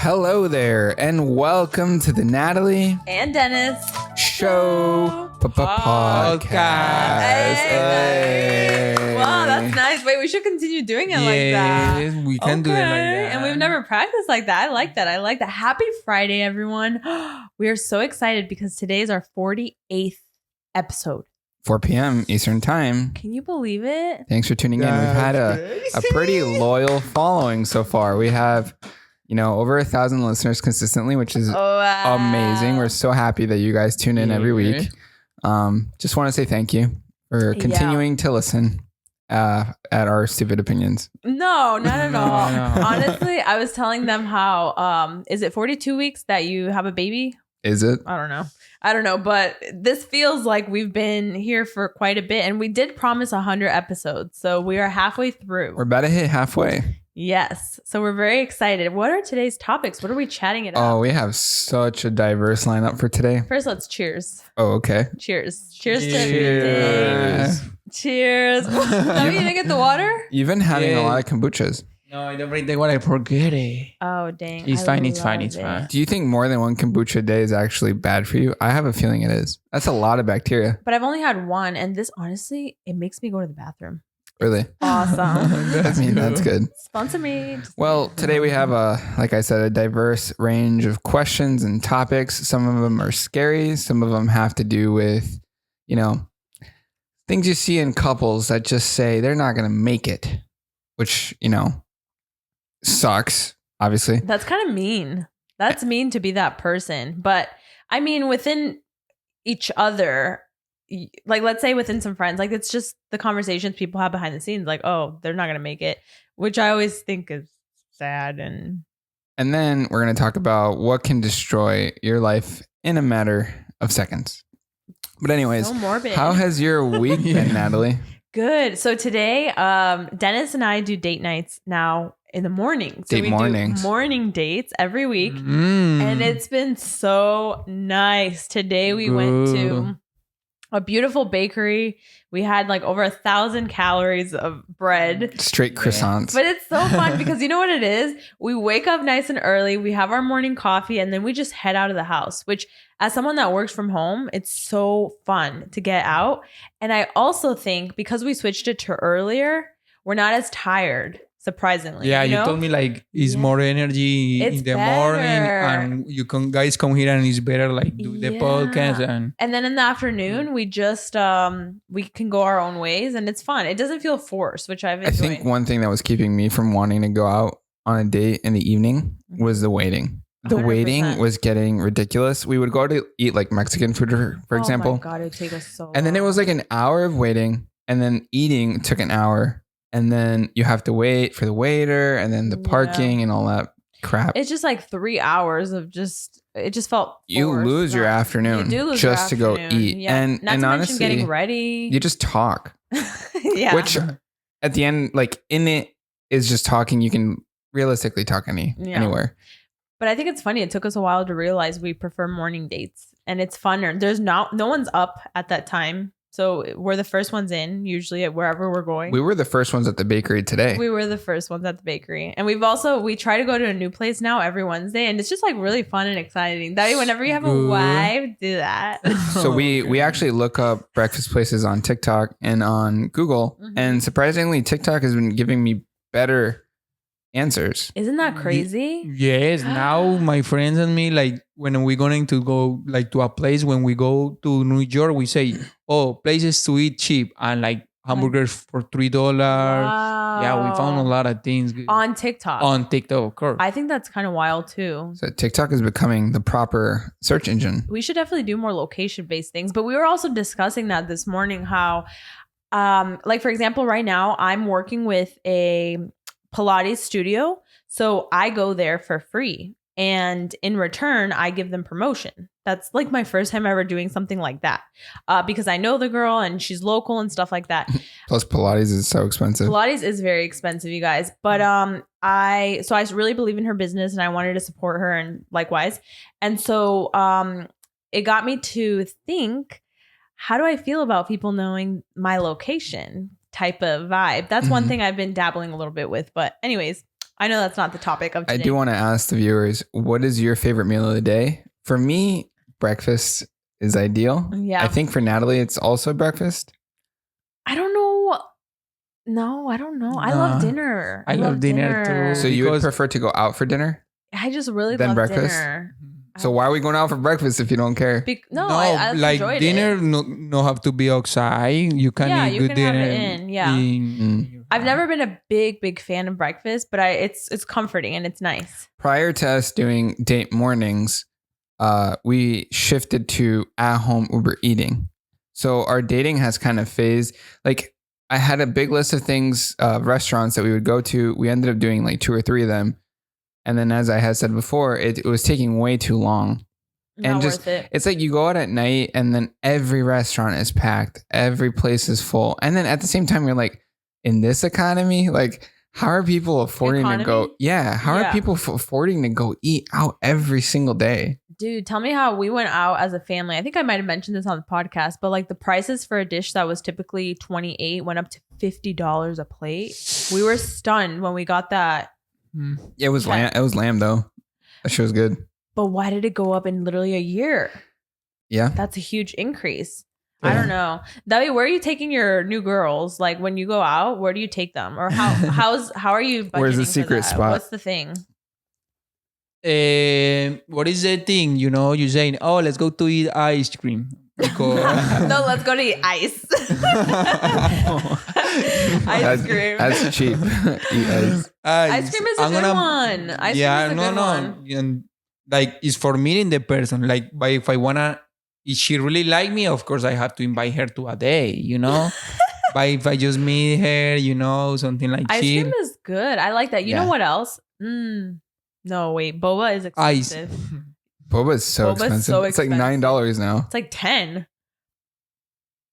Hello there, and welcome to the Natalie and Dennis Show Podcast. Hey. Wow, that's nice. Wait, we should continue doing it like that. Yes, we can do it like that. And we've never practiced like that. I like that. Happy Friday, everyone. We are so excited because today is our 48th episode. 4 p.m. Eastern Time. Can you believe it? Thanks for tuning in. We've had a pretty loyal following so far. We have, over 1,000 listeners consistently, which is amazing. We're so happy that you guys tune in every week. Just want to say thank you for continuing to listen at our stupid opinions. No, not at all. No. Honestly, I was telling them how, is it 42 weeks that you have a baby? Is it? I don't know, but this feels like we've been here for quite a bit, and we did promise 100 episodes, so we are halfway through. We're about to hit halfway. Yes, so we're very excited. What are today's topics? What are we chatting about? Oh, we have such a diverse lineup for today. First, let's cheers. Oh, okay. Cheers to everything. Cheers. Don't you even get the water? You've been having a lot of kombuchas. No, I don't bring the water. I forget it. Oh, dang. It's fine. It's fine. Do you think more than one kombucha a day is actually bad for you? I have a feeling it is. That's a lot of bacteria. But I've only had one, and this, honestly, it makes me go to the bathroom. Really? Awesome. That's good. Sponsor me. Well, today we have like I said, a diverse range of questions and topics. Some of them are scary. Some of them have to do with, things you see in couples that just say they're not going to make it, which, sucks, obviously. That's kind of mean. That's mean to be that person. But I mean, within each other, like let's say within some friends, like it's just the conversations people have behind the scenes, like, oh, they're not going to make it, which I always think is sad. And then we're going to talk about what can destroy your life in a matter of seconds. But anyways, so morbid. How has your week been, Natalie? Good. So today, Dennis and I do date nights now in the morning. So we do morning dates every week. And it's been so nice. Today we went to a beautiful bakery. We had like over 1,000 calories of bread. Straight croissants. But it's so fun because you know what it is? We wake up nice and early. We have our morning coffee and then we just head out of the house, which as someone that works from home, it's so fun to get out. And I also think because we switched it to earlier, we're not as tired. Surprisingly, yeah, you told me like it's more energy in the morning, and you guys come here and it's better like do the podcast and then in the afternoon we just we can go our own ways and it's fun. It doesn't feel forced, which I've enjoyed. I think one thing that was keeping me from wanting to go out on a date in the evening was the waiting. The 100%. Waiting was getting ridiculous. We would go to eat like Mexican food, for example. Oh my God, it'd take us so long. And then it was like an hour of waiting, and then eating took an hour. And then you have to wait for the waiter and then the parking and all that crap. It's just like 3 hours of it just felt forced. You lose your afternoon just to go eat. Yeah. And honestly, mention getting ready. You just talk. Yeah. Which at the end, like in it is just talking. You can realistically talk anywhere. But I think it's funny. It took us a while to realize we prefer morning dates and it's funner. There's no one's up at that time. So we're the first ones in, usually at wherever we're going. We were the first ones at the bakery today. We were the first ones at the bakery. And we try to go to a new place now every Wednesday. And it's just like really fun and exciting. That whenever you have a wife, do that. So we actually look up breakfast places on TikTok and on Google. Mm-hmm. And surprisingly, TikTok has been giving me better answers. Isn't that crazy? Yes. Now my friends and me, like when we're going to go like to a place, when we go to New York, we say, oh, places to eat cheap and like hamburgers for $3. Wow. Yeah, we found a lot of things on TikTok. Of course. I think that's kind of wild too. So TikTok is becoming the proper search engine. We should definitely do more location-based things. But we were also discussing that this morning, how like for example, right now I'm working with a Pilates studio. So I go there for free. And in return, I give them promotion. That's like my first time ever doing something like that. Because I know the girl and she's local and stuff like that. Plus Pilates is so expensive. Pilates is very expensive, you guys. But I really believe in her business and I wanted to support her and likewise. And so it got me to think, how do I feel about people knowing my location type of vibe? That's one thing I've been dabbling a little bit with. But anyways, I know that's not the topic of today. I do want to ask the viewers, what is your favorite meal of the day? For me, breakfast is ideal. Yeah. I think for Natalie, it's also breakfast. I don't know. No, I don't know. I love dinner. I love dinner too. So you would prefer to go out for dinner? I just really Than love breakfast? dinner. So why are we going out for breakfast if you don't care? I like enjoyed dinner it. no have to be outside. You can eat you good can dinner. have it in. Yeah. I've never been a big fan of breakfast, but it's comforting and it's nice. Prior to us doing date mornings, we shifted to at-home Uber eating. So our dating has kind of phased. Like I had a big list of things, restaurants that we would go to. We ended up doing like 2 or 3 of them. And then as I had said before, it was taking way too long. Not worth it. It's like you go out at night and then every restaurant is packed. Every place is full. And then at the same time, you're like, in this economy, like how are people affording to go? Yeah. How are people affording to go eat out every single day? Dude, tell me how we went out as a family. I think I might have mentioned this on the podcast, but like the prices for a dish that was typically $28 went up to $50 a plate. We were stunned when we got that. It was lamb. It was lamb though. That shit was good. But why did it go up in literally a year? Yeah. That's a huge increase. Yeah. I don't know. David, where are you taking your new girls? Like when you go out, where do you take them? Or how are you budgeting? Where's the secret spot? What's the thing? What is the thing? You know, you're saying, oh, let's go to eat ice cream. Because no, let's go to eat ice. Ice cream. That's cheap. Eat ice. Ice cream is a good one. Ice cream is a good one. And like it's for meeting the person. Like, but if I wanna, if she really like me, of course I have to invite her to a day. You know. But if I just meet her, you know, something like ice cream is good. I like that. You know what else? No, wait. Boba is expensive. Ice. Boba is so expensive. It's like $9 now. It's like 10.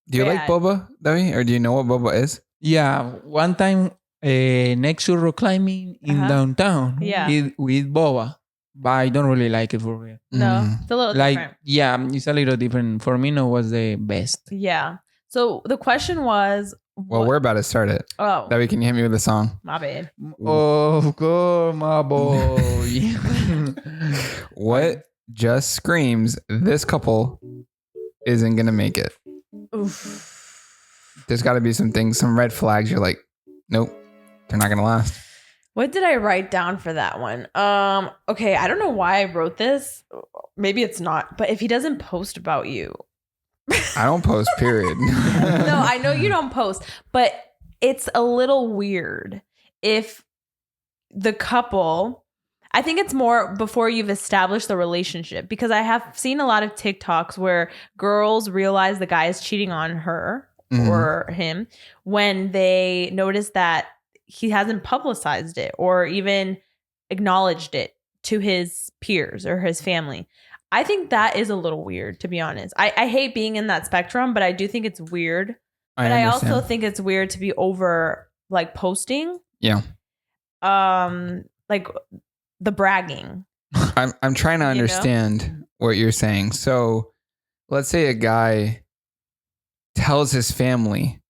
Do you like boba, Debbie? Or do you know what boba is? Yeah. One time, next to rock climbing in downtown. Yeah. With boba. But I don't really like it for real. No, it's a little different. Yeah, it's a little different. For me, no was the best. Yeah. So the question was... Well, we're about to start it. Oh. Debbie, can you hit me with a song? My bad. Of course, my boy. What just screams this couple isn't going to make it? Oof. There's got to be some things, some red flags. You're like, nope, they're not going to last. What did I write down for that one? Okay, I don't know why I wrote this. Maybe it's not. But if he doesn't post about you... I don't post, period. No, I know you don't post, but it's a little weird if the couple, I think it's more before you've established the relationship, because I have seen a lot of TikToks where girls realize the guy is cheating on her or him when they notice that he hasn't publicized it or even acknowledged it to his peers or his family. I think that is a little weird, to be honest. I hate being in that spectrum, but I do think it's weird. But I also think it's weird to be over like posting. Yeah. Like the bragging. I'm trying to understand what you're saying. So let's say a guy tells his family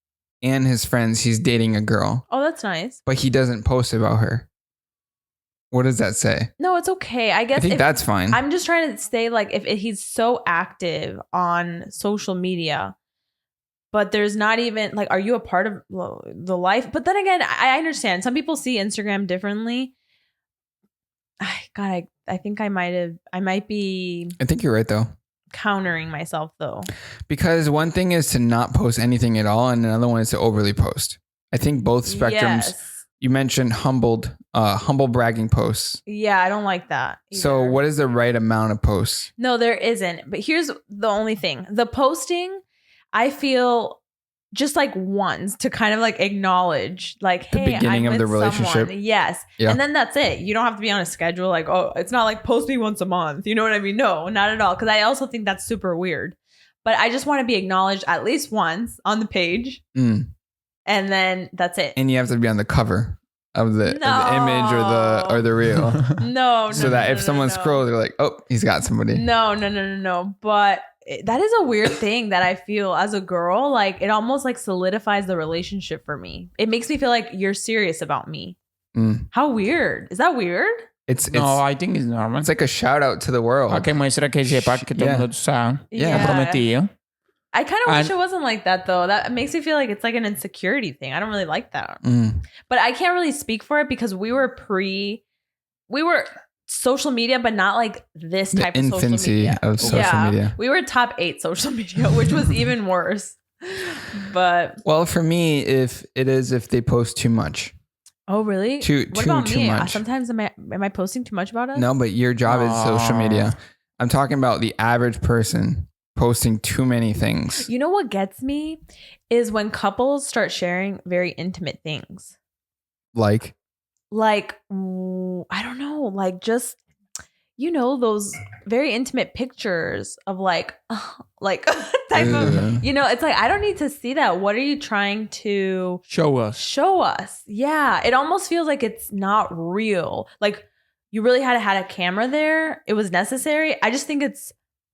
and his friends he's dating a girl. Oh, that's nice. But he doesn't post about her. What does that say? No, it's okay. I guess I think that's fine. I'm just trying to say, like, if he's so active on social media, but there's not even like, are you a part of the life? But then again, I understand some people see Instagram differently. God, I think I might be. I think you're right though. Countering myself though, because one thing is to not post anything at all, and another one is to overly post. I think both spectrums. Yes. You mentioned humble bragging posts. Yeah, I don't like that either. So what is the right amount of posts? No, there isn't. But here's the only thing. The posting, I feel just like once to kind of like acknowledge like, the hey, beginning I'm of with the relationship. Someone. Yes. Yeah. And then that's it. You don't have to be on a schedule. Like, oh, it's not like post me once a month. You know what I mean? No, not at all. Because I also think that's super weird. But I just want to be acknowledged at least once on the page. And then that's it. And you have to be on the cover of the image or the reel. So that if someone scrolls, they're like, oh, he's got somebody. No. But that is a weird thing that I feel as a girl. Like it almost like solidifies the relationship for me. It makes me feel like you're serious about me. How weird. Is that weird? No, I think it's normal. It's like a shout out to the world. Que muestra que sepa que todo el mundo sabe. Yeah. Prometido. I kind of wish it wasn't like that, though. That makes me feel like it's like an insecurity thing. I don't really like that. But I can't really speak for it because we were social media, but not like this type of social media. Of social media. We were top 8 social media, which was even worse. But well, for me, if they post too much. Oh, really? What about me? Much. Sometimes am I posting too much about us? No, but your job is social media. I'm talking about the average person posting too many things. You know what gets me is when couples start sharing very intimate things. Like I don't know, like just those very intimate pictures of like type of, it's like I don't need to see that. What are you trying to show us? Yeah, it almost feels like it's not real. Like you really had a camera there. It was necessary. I just think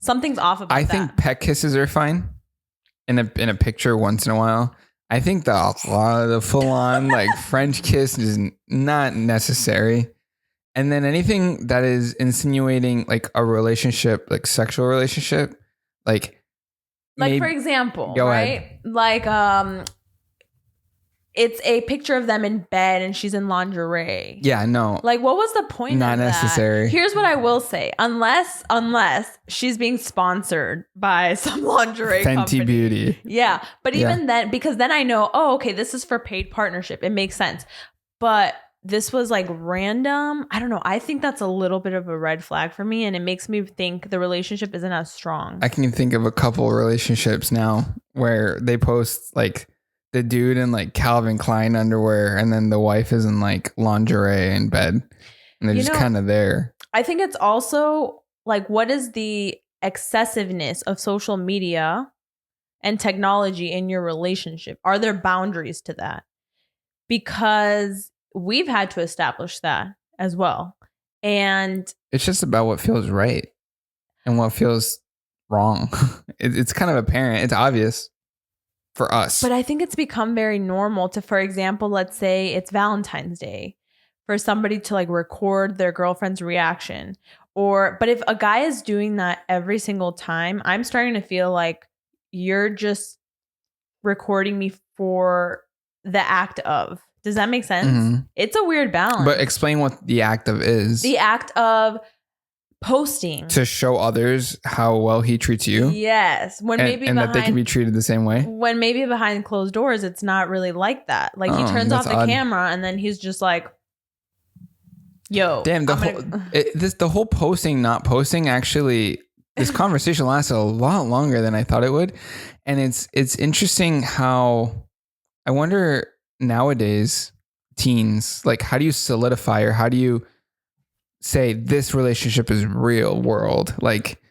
something's off about that. I think pet kisses are fine in a picture once in a while. I think the full on like French kiss is not necessary. And then anything that is insinuating like a relationship, like sexual relationship, like for example, go right? Ahead. Like it's a picture of them in bed and she's in lingerie. Yeah, no. Like, what was the point of that? Not necessary. Here's what I will say. Unless she's being sponsored by some lingerie Fenty company. Beauty. Yeah. But even then, because then I know, okay, this is for paid partnership. It makes sense. But this was like random. I don't know. I think that's a little bit of a red flag for me. And it makes me think the relationship isn't as strong. I can think of a couple relationships now where they post like the dude in like Calvin Klein underwear and then the wife is in like lingerie in bed and they're just kind of there. I think it's also like, what is the excessiveness of social media and technology in your relationship? Are there boundaries to that? Because we've had to establish that as well. And it's just about what feels right and what feels wrong. It's kind of apparent. It's obvious. For us. But I think it's become very normal to, for example, let's say it's Valentine's Day, for somebody to like record their girlfriend's reaction. But if a guy is doing that every single time, I'm starting to feel like you're just recording me for the act of. Does that make sense? Mm-hmm. It's a weird balance. But explain what the act of is. The act of posting to show others how well he treats you. Yes. That they can be treated the same way. When maybe behind closed doors, it's not really like that. Like he turns off the camera and then he's just like, yo. Damn, the whole posting, not posting, actually, this conversation lasted a lot longer than I thought it would. And it's interesting how I wonder nowadays, teens, like how do you solidify or how do you say this relationship is real world? Like,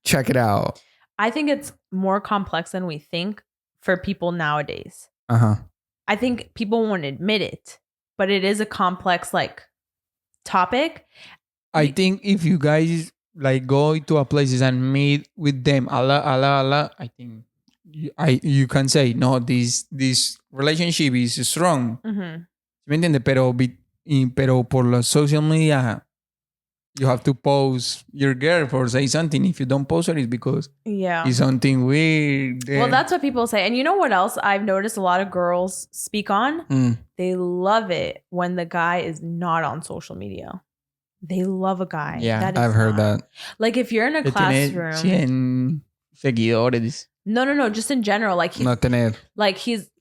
check it out. I think it's more complex than we think for people nowadays. I think people won't admit it, but it is a complex like topic. I think if you guys like go to a places and meet with them, Allah, I think you can say no. This relationship is strong. ¿Me entiendes? Pero por la social media. You have to post your girl for say something. If you don't post it, it's because it's something weird there. Well, that's what people say. And you know what else I've noticed a lot of girls speak on? They love it when the guy is not on social media. They love a guy. Yeah, I've heard that. Like if you're in a classroom. Seguidores. No. Just in general. Like he's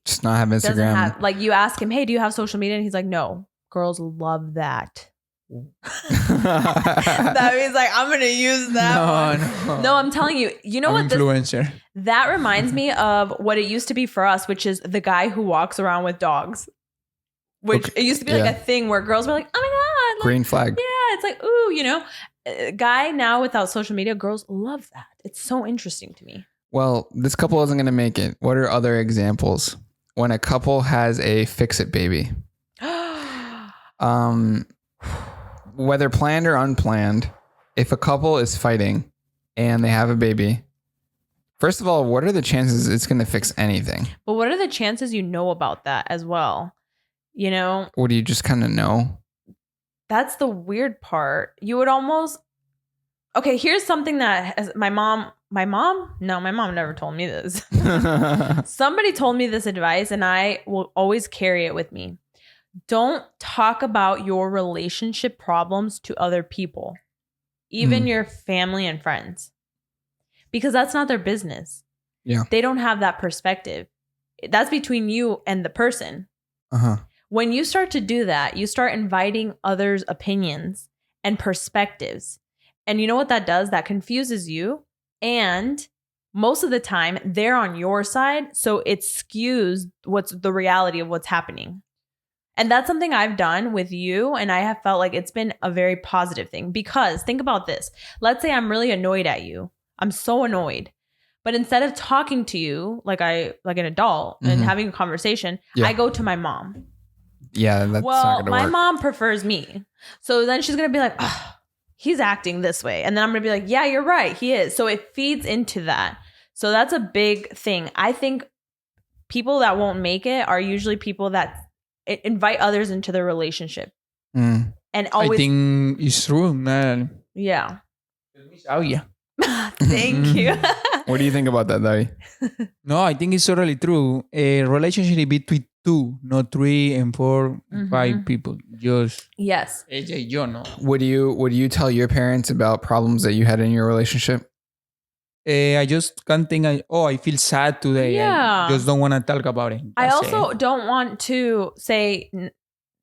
just not have Instagram. Like you ask him, hey, do you have social media? And he's like, no. Girls love that. That means like I'm gonna use that. No, I'm telling you. You know what? Influencer. That reminds me of what it used to be for us, which is the guy who walks around with dogs. Which it used to be like a thing where girls were like, "Oh my god, like, green flag." Yeah, it's like, ooh, guy now without social media, girls love that. It's so interesting to me. Well, this couple isn't gonna make it. What are other examples when a couple has a fix-it baby? Whether planned or unplanned, if a couple is fighting and they have a baby, first of all, what are the chances it's going to fix anything? But what are the chances you know about that as well? You know? What do you just kind of know? That's the weird part. You would almost... Okay, here's something that my mom... No, my mom never told me this. Somebody told me this advice, and I will always carry it with me. Don't talk about your relationship problems to other people, even your family and friends, because that's not their business. Yeah. They don't have that perspective. That's between you and the person. When you start to do that, you start inviting others' opinions and perspectives. And you know what that does? That confuses you. And most of the time, they're on your side. So it skews what's the reality of what's happening. And that's something I've done with you. And I have felt like it's been a very positive thing. Because think about this. Let's say I'm really annoyed at you. I'm so annoyed. But instead of talking to you like an adult and having a conversation, I go to my mom. Yeah, that's not gonna my work. mom prefers me. So then she's going to be like, oh, he's acting this way. And then I'm going to be like, yeah, you're right. He is. So it feeds into that. So that's a big thing. I think people that won't make it are usually people that invite others into their relationship. And always. I think it's true, man. Yeah. Oh, yeah. Thank you. What do you think about that, David? No, I think it's totally true. A relationship between two, not 3 and 4, 5 people. Just yes. ella y yo, no. Would you tell your parents about problems that you had in your relationship? I just can't think. I feel sad today. Yeah. I just don't want to talk about it. I also don't want to say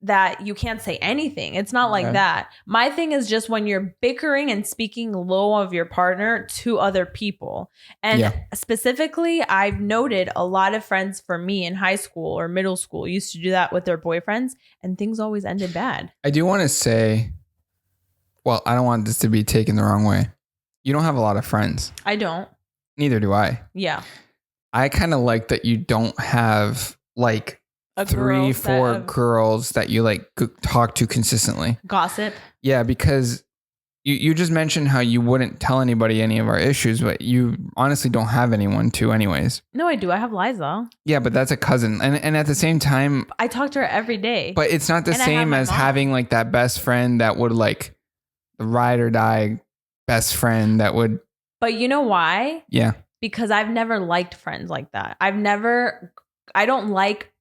that you can't say anything. It's not like that. My thing is just when you're bickering and speaking low of your partner to other people. And specifically, I've noted a lot of friends for me in high school or middle school used to do that with their boyfriends, and things always ended bad. I do want to say, well, I don't want this to be taken the wrong way. You don't have a lot of friends. I don't. Neither do I. Yeah. I kind of like that you don't have like 3, 4 girls that you like talk to consistently. Gossip. Yeah, because you just mentioned how you wouldn't tell anybody any of our issues, but you honestly don't have anyone to anyways. No, I do. I have Liza. Yeah, but that's a cousin. And at the same time, I talk to her every day. But it's not the same as having like that best friend that would like the ride or die best friend that would. But you know why? Yeah. Because I've never liked friends like that. I don't like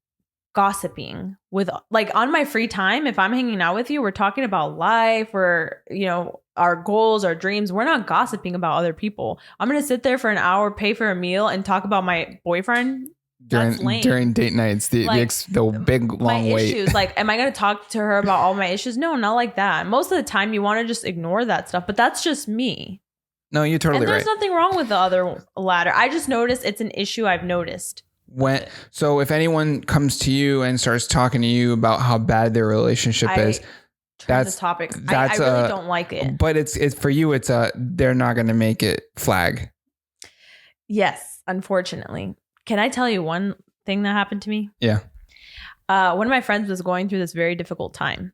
gossiping with, like, on my free time. If I'm hanging out with you, we're talking about life or, you know, our goals, our dreams. We're not gossiping about other people. I'm going to sit there for an hour, pay for a meal, and talk about my boyfriend. During date nights, the big long my wait. Issues. Like, am I going to talk to her about all my issues? No, not like that. Most of the time, you want to just ignore that stuff, but that's just me. No, you're totally right. And there's nothing wrong with the other ladder. I just noticed it's an issue I've noticed. So if anyone comes to you and starts talking to you about how bad their relationship is, that's the topic. I really don't like it. But it's for you. It's they're not going to make it flag. Yes, unfortunately. Can I tell you one thing that happened to me? Yeah. One of my friends was going through this very difficult time.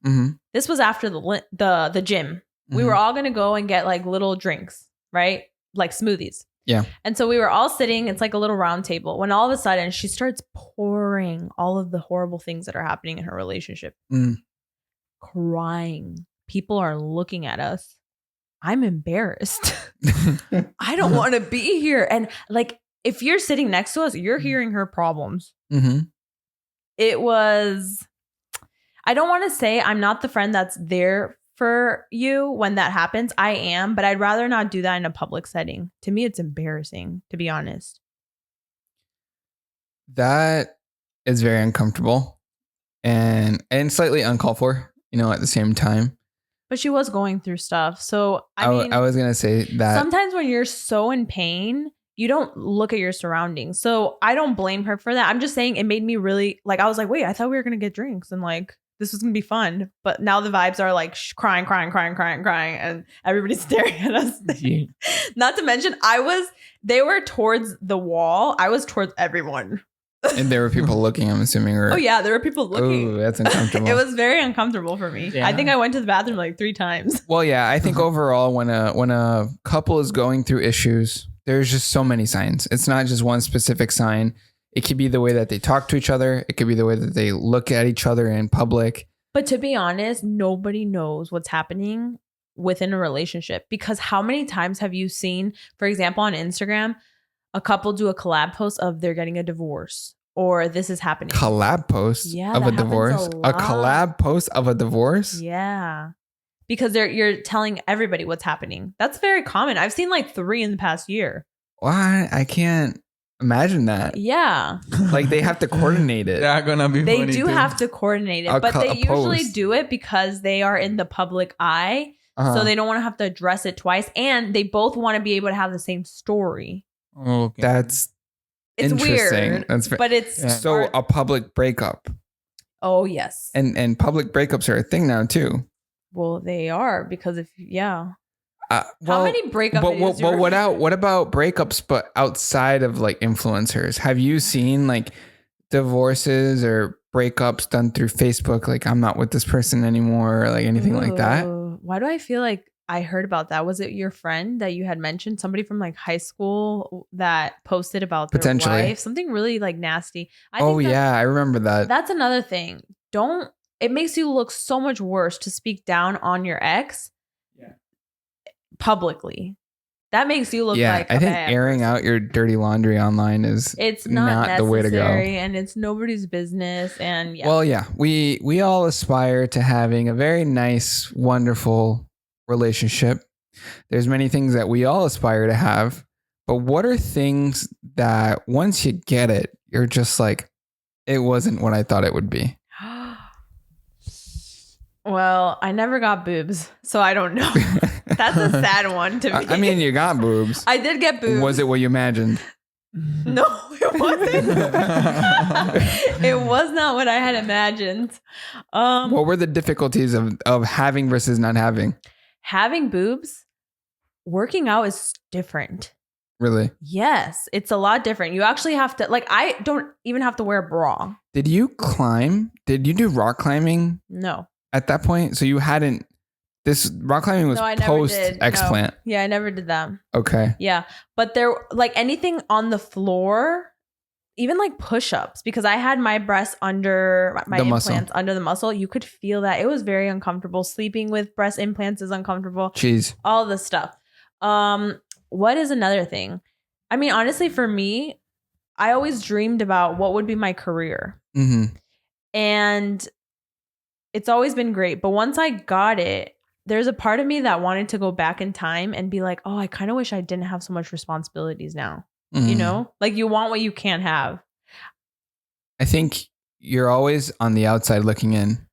This was after the gym. We were all going to go and get like little drinks, right? Like smoothies. Yeah. And so we were all sitting. It's like a little round table when all of a sudden she starts pouring all of the horrible things that are happening in her relationship. Crying. People are looking at us. I'm embarrassed. I don't want to be here. And like, if you're sitting next to us, you're hearing her problems. It was, I don't want to say I'm not the friend that's there for you when that happens. I am, but I'd rather not do that in a public setting. To me, it's embarrassing, to be honest. That is very uncomfortable and slightly uncalled for, you know, at the same time. But she was going through stuff. So I mean, I was going to say that sometimes when you're so in pain, you don't look at your surroundings. So I don't blame her for that. I'm just saying it made me really, like, I was like, wait, I thought we were going to get drinks and like, this was going to be fun. But now the vibes are like crying. And everybody's staring at us. Yeah. Not to mention they were towards the wall. I was towards everyone. And there were people looking, I'm assuming. Oh yeah, there were people looking. Oh, that's uncomfortable. It was very uncomfortable for me. Yeah. I think I went to the bathroom like 3 times. Well, yeah, I think overall when a couple is going through issues, there's just so many signs. It's not just one specific sign. It could be the way that they talk to each other. It could be the way that they look at each other in public. But to be honest, nobody knows what's happening within a relationship, because how many times have you seen, for example, on Instagram, a couple do a collab post of they're getting a divorce or this is happening. Collab post of a divorce? A collab post of a divorce? Yeah. Because you're telling everybody what's happening. That's very common. I've seen like 3 in the past year. Why? I can't imagine that. Yeah. Like they have to coordinate it. They're gonna be. They do have to coordinate it, but they usually post. do it because they are in the public eye. So they don't want to have to address it twice. And they both want to be able to have the same story. Okay. That's it's interesting. Weird, but it's so a public breakup. Oh, yes. And public breakups are a thing now too. Well, they are because how Well, many breakups? What about breakups, but outside of like influencers? Have you seen like divorces or breakups done through Facebook? Like, I'm not with this person anymore, or like anything like that. Why do I feel like I heard about that? Was it your friend that you had mentioned? Somebody from like high school that posted about their wife? Something really like nasty. I remember that. That's another thing. It makes you look so much worse to speak down on your ex publicly. That makes you look like I think airing out your dirty laundry online is not the way to go, and it's nobody's business. And we all aspire to having a very nice, wonderful relationship. There's many things that we all aspire to have, but what are things that once you get it, you're just like, it wasn't what I thought it would be? Well, I never got boobs, so I don't know. That's a sad one to me. I mean, you got boobs. I did get boobs. Was it what you imagined? No, it wasn't. It was not what I had imagined. What were the difficulties of having versus not having? Having boobs, working out is different. Really? Yes, it's a lot different. You actually have to, like, I don't even have to wear a bra. Did you climb? Did you do rock climbing? No. At that point? So you hadn't, this rock climbing was post explant. No. Yeah, I never did that. Okay. Yeah. But there, like anything on the floor, even like push-ups, because I had my breasts under my implants under the muscle. You could feel that. It was very uncomfortable. Sleeping with breast implants is uncomfortable. Jeez. All this stuff. What is another thing? I mean, honestly, for me, I always dreamed about what would be my career. Mm-hmm. And it's always been great. But once I got it, there's a part of me that wanted to go back in time and be like, oh, I kind of wish I didn't have so much responsibilities now. Mm-hmm. You know, like you want what you can't have. I think you're always on the outside looking in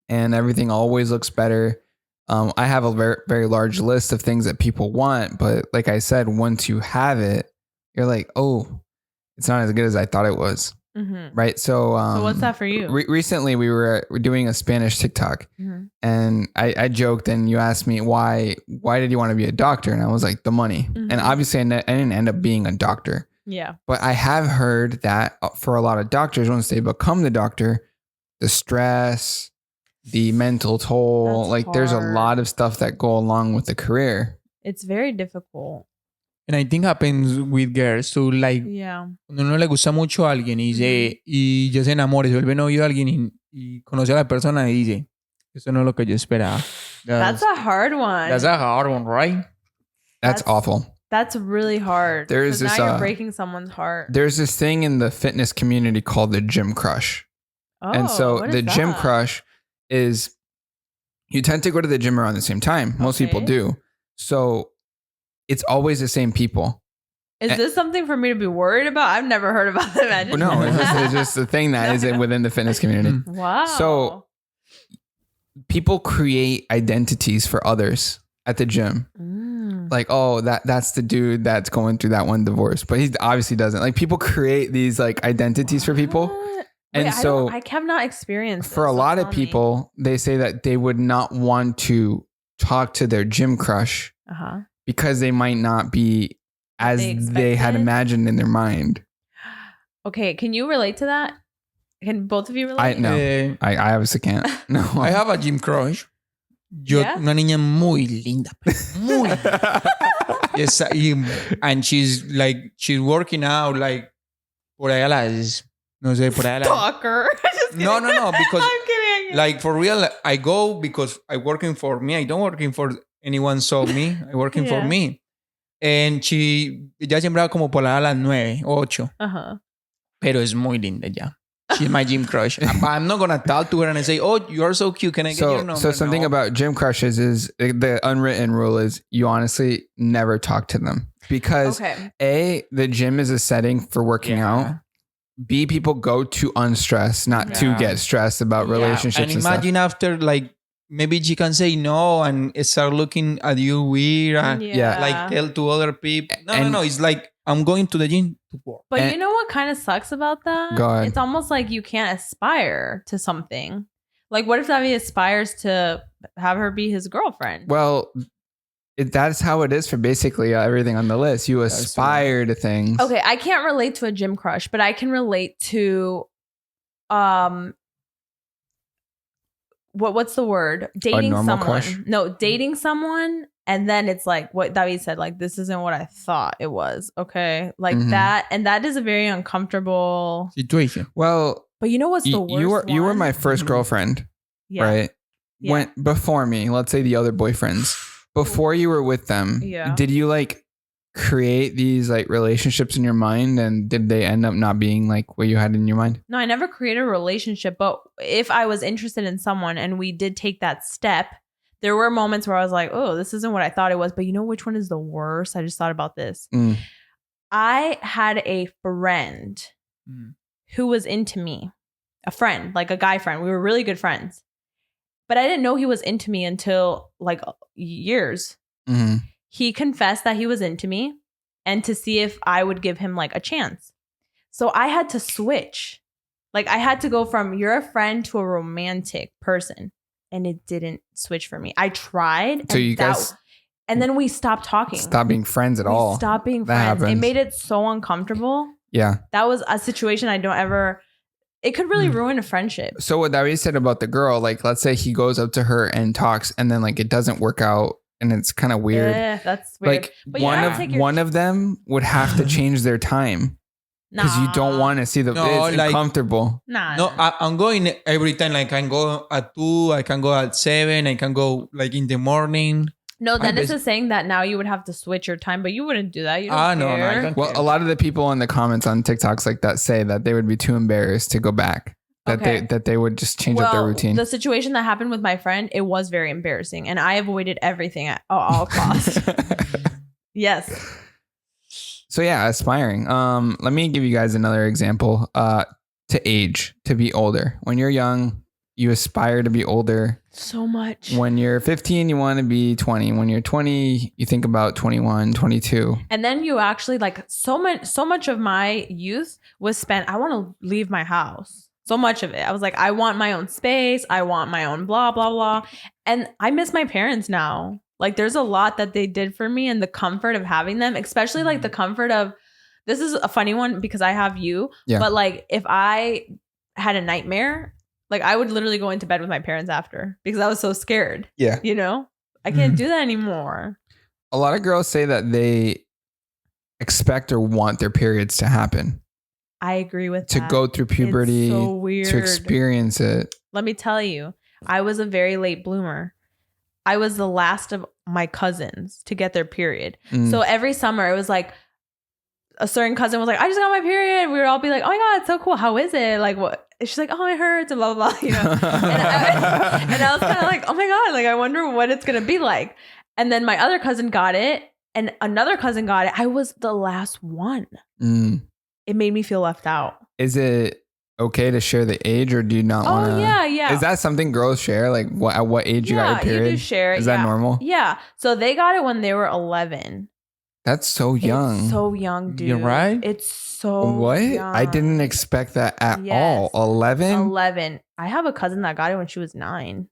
and everything always looks better. I have a very, very large list of things that people want. But like I said, once you have it, you're like, oh, it's not as good as I thought it was. Mm-hmm. Right. So what's that for you? Recently, we were doing a Spanish TikTok and I joked and you asked me why did you want to be a doctor? And I was like, the money. Mm-hmm. And obviously I didn't end up being a doctor. Yeah. But I have heard that for a lot of doctors, once they become the doctor, the stress, the mental toll, that's like hard. There's a lot of stuff that go along with the career. It's very difficult. And I think happens with girls. So like, cuando uno le gusta mucho a alguien y ya se enamora y se vuelve novio de alguien y conoce a la persona y dice, eso no es lo que yo esperaba. That's a hard one. That's a hard one, right? That's awful. That's really hard. There's this, now you're breaking someone's heart. There's this thing in the fitness community called the gym crush. Oh, and so the gym crush is you tend to go to the gym around the same time. Most people do. So it's always the same people. Is this something for me to be worried about? I've never heard about them. No, it's just a thing that is within the fitness community. Wow. So people create identities for others at the gym. Like, oh, that's the dude that's going through that one divorce. But he obviously doesn't. Like people create these like identities for people. And wait, so I have not experienced for a lot of people, they say that they would not want to talk to their gym crush because they might not be as they had imagined in their mind. Okay, can you relate to that? Can both of you relate? I obviously can't. No, I have a gym crush. Una niña muy linda, muy linda. Yes, and she's working out like por allá las, no sé, por allá las. Stalker. No, because I'm kidding. like for real, I go because I working for me. I don't working for anyone saw me. I working for Yeah. me. And ya siempre va como por las 9, 8. Uh-huh. Pero es muy linda ya. She's my gym crush. I'm not gonna talk to her and say, "Oh, you are so cute. Can I get your number?" So something about gym crushes is the unwritten rule is you honestly never talk to them because A, the gym is a setting for working out. B, people go to unstress, not to get stressed about relationships. And imagine after like maybe she can say no and start looking at you weird and like tell to other people. No. It's like I'm going to the gym to work. But you know what kind of sucks about that? Go ahead. It's almost like you can't aspire to something. Like, what if David aspires to have her be his girlfriend? Well, that's how it is for basically everything on the list. You aspire to things. Okay, I can't relate to a gym crush, but I can relate to, what's the word? Dating someone. Crush? No, dating someone. And then it's like what David said, like, this isn't what I thought it was. Okay. Like that. And that is a very uncomfortable situation. Well, but you know what's the worst? You were my first girlfriend, right? Yeah. Went before me, let's say the other boyfriends. Before you were with them, did you like create these like relationships in your mind, and did they end up not being like what you had in your mind? No, I never created a relationship, but if I was interested in someone and we did take that step, there were moments where I was like, oh, this isn't what I thought it was. But you know which one is the worst? I just thought about this. I had a friend who was into me. A friend, like a guy friend. We were really good friends. But I didn't know he was into me until like years. He confessed that he was into me and to see if I would give him like a chance. So I had to switch. Like I had to go from you're a friend to a romantic person. And it didn't switch for me. I tried. So you guys... And then we stopped talking. Stop being friends at all. Stop being friends. It made it so uncomfortable. Yeah. That was a situation I don't ever... It could really ruin a friendship. So what David said about the girl, like let's say he goes up to her and talks and then like it doesn't work out and it's kind of weird. Yeah, that's weird. Like but one of them would have to change their time. Because you don't want to see the it's like, uncomfortable. I'm going every time. Like I can go at 2, I can go at 7, I can go like in the morning. No, Dennis is saying that now you would have to switch your time, but you wouldn't do that. You don't care. No, well, a lot of the people in the comments on TikToks like that say that they would be too embarrassed to go back. That they would just change up their routine. The situation that happened with my friend, it was very embarrassing, and I avoided everything at all costs. Yes. So yeah, aspiring. Let me give you guys another example. To age, to be older. When you're young, you aspire to be older. So much. When you're 15, you want to be 20. When you're 20, you think about 21, 22. And then you actually like so much of my youth was spent. I want to leave my house. So much of it. I was like, I want my own space. I want my own blah, blah, blah. And I miss my parents now. Like there's a lot that they did for me and the comfort of having them, especially like the comfort of, this is a funny one because I have you, but like if I had a nightmare, like I would literally go into bed with my parents after because I was so scared. Yeah. You know, I can't do that anymore. A lot of girls say that they expect or want their periods to happen. I agree with that. To go through puberty, it's so weird. To experience it. Let me tell you, I was a very late bloomer. I was the last of my cousins to get their period. So every summer it was like a certain cousin was like, I just got my period. We would all be like, oh my God, it's so cool. How is it? Like what? She's like, oh, it hurts and blah, blah, blah. You know? and I was kind of like, oh my God, like I wonder what it's going to be like. And then my other cousin got it and another cousin got it. I was the last one. It made me feel left out. Is it okay to share the age or do you not want to? Oh, yeah. Is that something girls share? Like at what age you got your period? You do share it. Is that normal? Yeah. So they got it when they were 11. That's so young. It's so young, dude. You're right. It's so what? young. I didn't expect that at all. 11? 11. I have a cousin that got it when she was 9.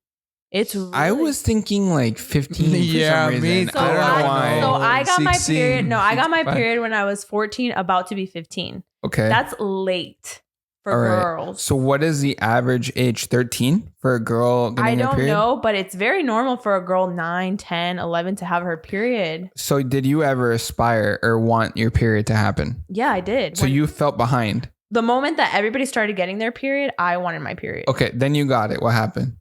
It's really... I was thinking like 15 for some reason. Me so I don't know why. So I got 16, my period. No, I got my 65. period when I was 14, about to be 15. Okay. That's late for girls. So what is the average age? 13 for a girl getting her period? I don't know, but it's very normal for a girl 9, 10, 11 to have her period. So did you ever aspire or want your period to happen? Yeah, I did. So you felt behind? the moment that everybody started getting their period, I wanted my period. Okay, then you got it. What happened?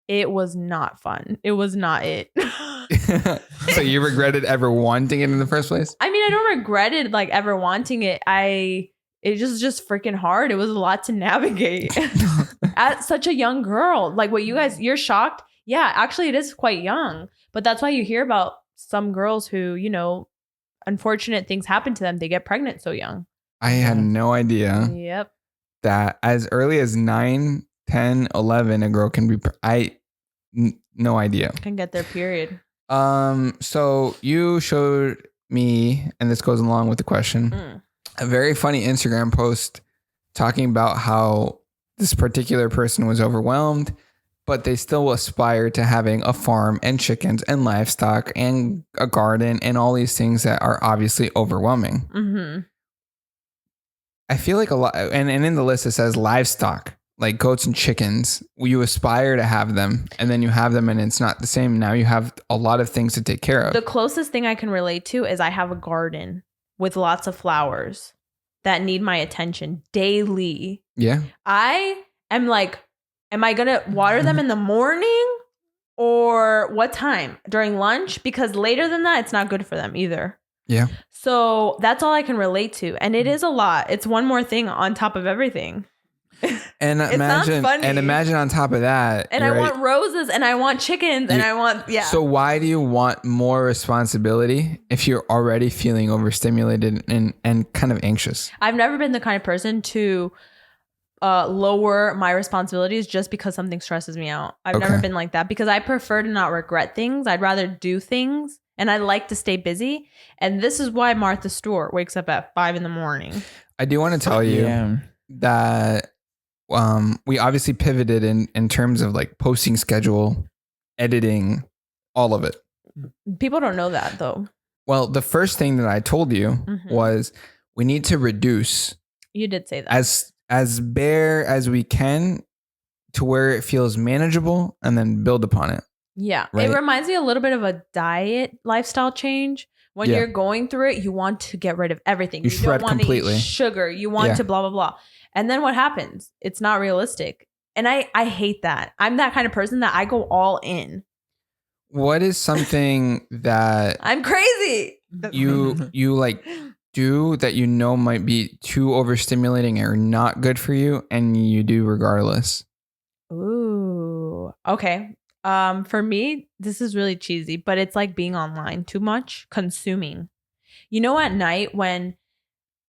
It was not fun. It was not it. So you regretted ever wanting it in the first place? I mean, I don't regret it like ever wanting it. It was just freaking hard. It was a lot to navigate at such a young girl. Like what you're shocked. Yeah, actually it is quite young, but that's why you hear about some girls who, unfortunate things happen to them. They get pregnant so young. I had no idea. Yep. That as early as 9, 10, 11, a girl can be, no idea. Can get their period. So you showed me, and this goes along with the question, a very funny Instagram post talking about how this particular person was overwhelmed, but they still aspire to having a farm and chickens and livestock and a garden and all these things that are obviously overwhelming. Mm-hmm. I feel like a lot, and in the list it says livestock, like goats and chickens. You aspire to have them, and then you have them, and it's not the same. Now you have a lot of things to take care of. The closest thing I can relate to is I have a garden with lots of flowers that need my attention daily. Yeah. I am like, am I going to water them in the morning or what time? During lunch? Because later than that, it's not good for them either. Yeah. So that's all I can relate to. And it is a lot. It's one more thing on top of everything. And imagine on top of that. And I want roses and I want chickens and I want, So why do you want more responsibility if you're already feeling overstimulated and kind of anxious? I've never been the kind of person to lower my responsibilities just because something stresses me out. I've never been like that because I prefer to not regret things. I'd rather do things and I like to stay busy. And this is why Martha Stewart wakes up at 5 a.m. I do want to tell you that we obviously pivoted in terms of like posting schedule, editing, all of it. People don't know that though. Well, the first thing that I told you was we need to reduce. You did say that. As bare as we can to where it feels manageable and then build upon it. Yeah. Right? It reminds me a little bit of a diet lifestyle change. When you're going through it, you want to get rid of everything. You shred don't want completely. To eat sugar. You want to blah, blah, blah. And then what happens? It's not realistic. And I hate that. I'm that kind of person that I go all in. What is something that I'm crazy. You like do that might be too overstimulating or not good for you and you do regardless? Ooh. Okay. For me, this is really cheesy, but it's like being online too much, consuming. At night when,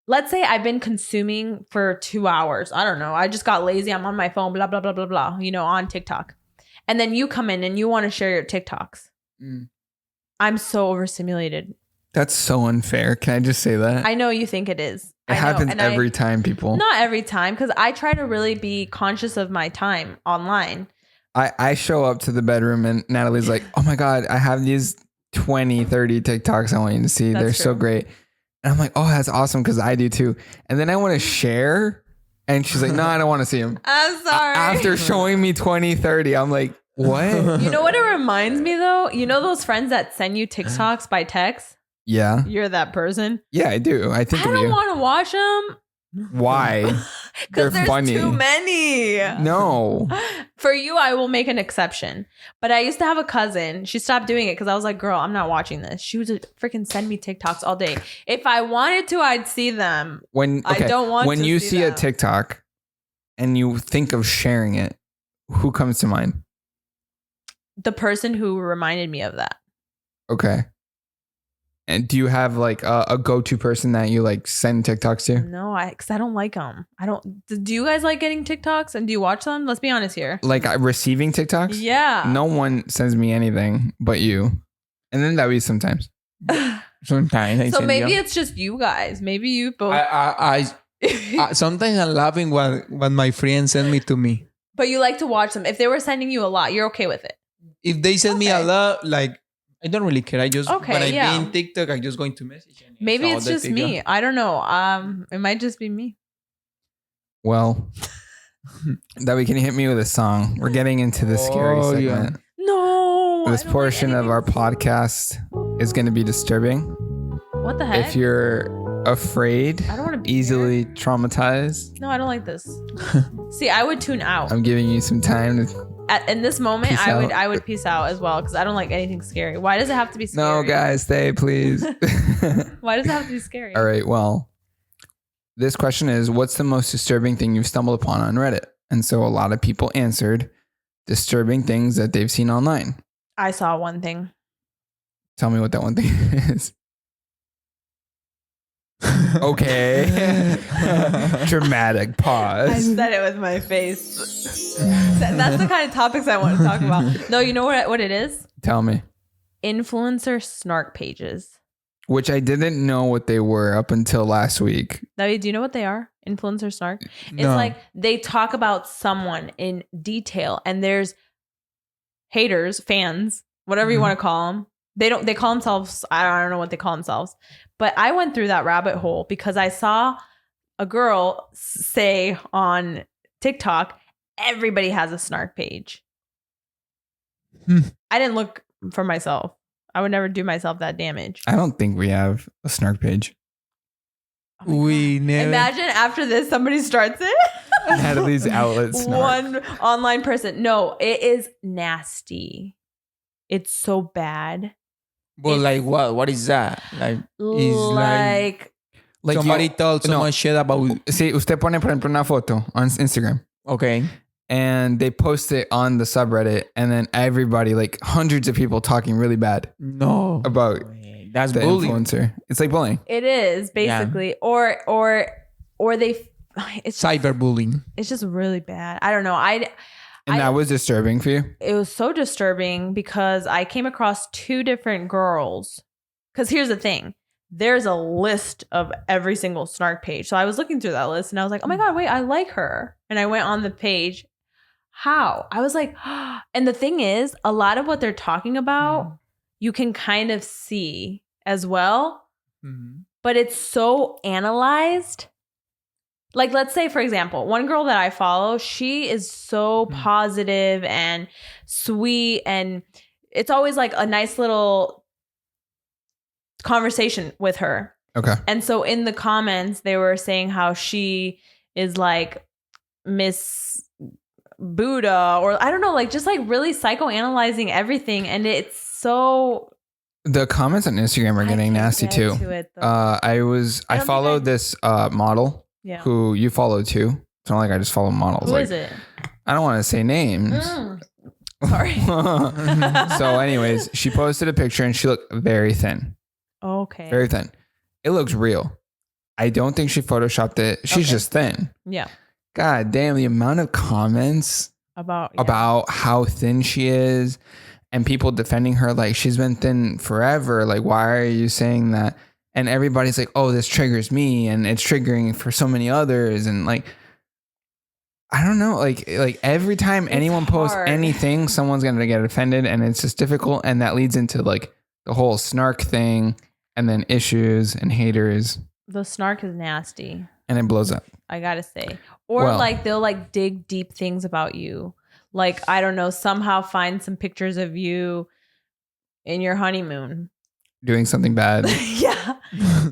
let's say I've been consuming for 2 hours. I don't know. I just got lazy. I'm on my phone, blah, blah, blah, blah, blah, on TikTok. And then you come in and you want to share your TikToks. I'm so overstimulated. That's so unfair. Can I just say that? I know you think it is. It happens every time, people. Not every time, because I try to really be conscious of my time online. I show up to the bedroom and Natalie's like, oh my God, I have these 20, 30 TikToks I want you to see. They're so great. And I'm like, oh, that's awesome because I do too. And then I want to share. And she's like, no, I don't want to see them. I'm sorry. After showing me 20, 30, I'm like, what? You know what it reminds me though? You know those friends that send you TikToks by text? Yeah. You're that person? Yeah, I do. I think I don't want to watch them. Why? Because there's funny. Too many. No. For you, I will make an exception. But I used to have a cousin. She stopped doing it because I was like, girl, I'm not watching this. She would freaking send me TikToks all day. If I wanted to, I'd see them. I don't want to. When you see a TikTok and you think of sharing it, who comes to mind? The person who reminded me of that. Okay. And do you have like a go-to person that you like send TikToks to? No, because I don't like them. Do you guys like getting TikToks and do you watch them? Let's be honest here. Like receiving TikToks? Yeah. No one sends me anything but you. And then that be sometimes. Sometimes. So maybe it's just you guys. Maybe you both. I sometimes I'm laughing what my friends send me to me. But you like to watch them. If they were sending you a lot, you're okay with it. If they send me a lot, like, I don't really care. I just, when I be in TikTok, I just going to message. Maybe it's just me. I don't know. It might just be me. Well, that we can hit me with a song. We're getting into the scary segment. No. This portion of our podcast is going to be disturbing. What the heck? If you're afraid. I don't want to easily traumatized. No, I don't like this. See, I would tune out. I'm giving you some time to. In this moment, Peace out. I would peace out as well because I don't like anything scary. Why does it have to be scary? No, guys, stay, please. Why does it have to be scary? All right. Well, this question is, what's the most disturbing thing you've stumbled upon on Reddit? And so a lot of people answered disturbing things that they've seen online. I saw one thing. Tell me what that one thing is. Okay. Dramatic pause. I said it with my face. That's the kind of topics I want to talk about. No, you know what it is? Tell me. Influencer snark pages. Which I didn't know what they were up until last week. David, do you know what they are? Influencer snark? It's No. like they talk about someone in detail and there's haters, fans, whatever you want to call them. They call themselves, I don't know what they call themselves. But I went through that rabbit hole because I saw a girl say on TikTok, everybody has a snark page. I didn't look for myself. I would never do myself that damage. I don't think we have a snark page. We never. Imagine after this, somebody starts it. Natalie's outlet snark. One online person. No, it is nasty. It's so bad. But like what? What is that? Like, is Like somebody told someone shit about. See, usted pone, por ejemplo, una foto on Instagram. Okay. And they post it on the subreddit. And then everybody, like hundreds of people talking really bad No. about That's the bullying. influencer. It's like bullying. it is basically, or they. It's Cyberbullying. It's just really bad. I don't know. And that was disturbing for you? It was so disturbing because I came across two different girls. Because here's the thing. There's a list of every single snark page. So I was looking through that list and I was like, oh my God, wait, I like her. And I went on the page. How? I was like, and the thing is, a lot of what they're talking about, you can kind of see as well. But it's so analyzed. Like, let's say, for example, one girl that I follow, she is so positive and sweet. And it's always like a nice little conversation with her. Okay. And so in the comments, they were saying how she is like Miss Buddha, or I don't know, like just like really psychoanalyzing everything. And it's so... The comments on Instagram are getting nasty too. I followed this model. Yeah. Who you follow too. It's not like I just follow models. Who like, is it? I don't want to say names. Sorry. So anyways, she posted a picture and she looked very thin. Okay. Very thin. It looks real. I don't think she photoshopped it. She's just thin. Yeah. God damn, the amount of comments About how thin she is and people defending her like she's been thin forever. Like, why are you saying that? And everybody's like, oh, this triggers me and it's triggering for so many others. And like, I don't know, like every time anyone posts anything, someone's going to get offended and it's just difficult. And that leads into like the whole snark thing and then issues and haters. The snark is nasty. And it blows up. I got to say. Or like they'll like dig deep things about you. Like, I don't know, somehow find some pictures of you in your honeymoon. Doing something bad. Yeah.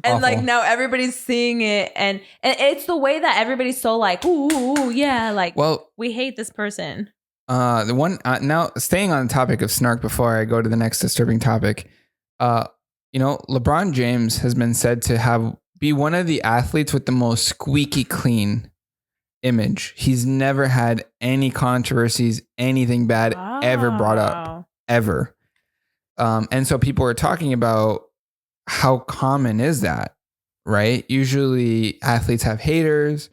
And like now everybody's seeing it and it's the way that everybody's so like, ooh, yeah, like, well, we hate this person. The one now staying on the topic of snark before I go to the next disturbing topic, LeBron James has been said to be one of the athletes with the most squeaky clean image. He's never had any controversies, anything bad ever brought up, ever. And so people are talking about how common is that, right? Usually athletes have haters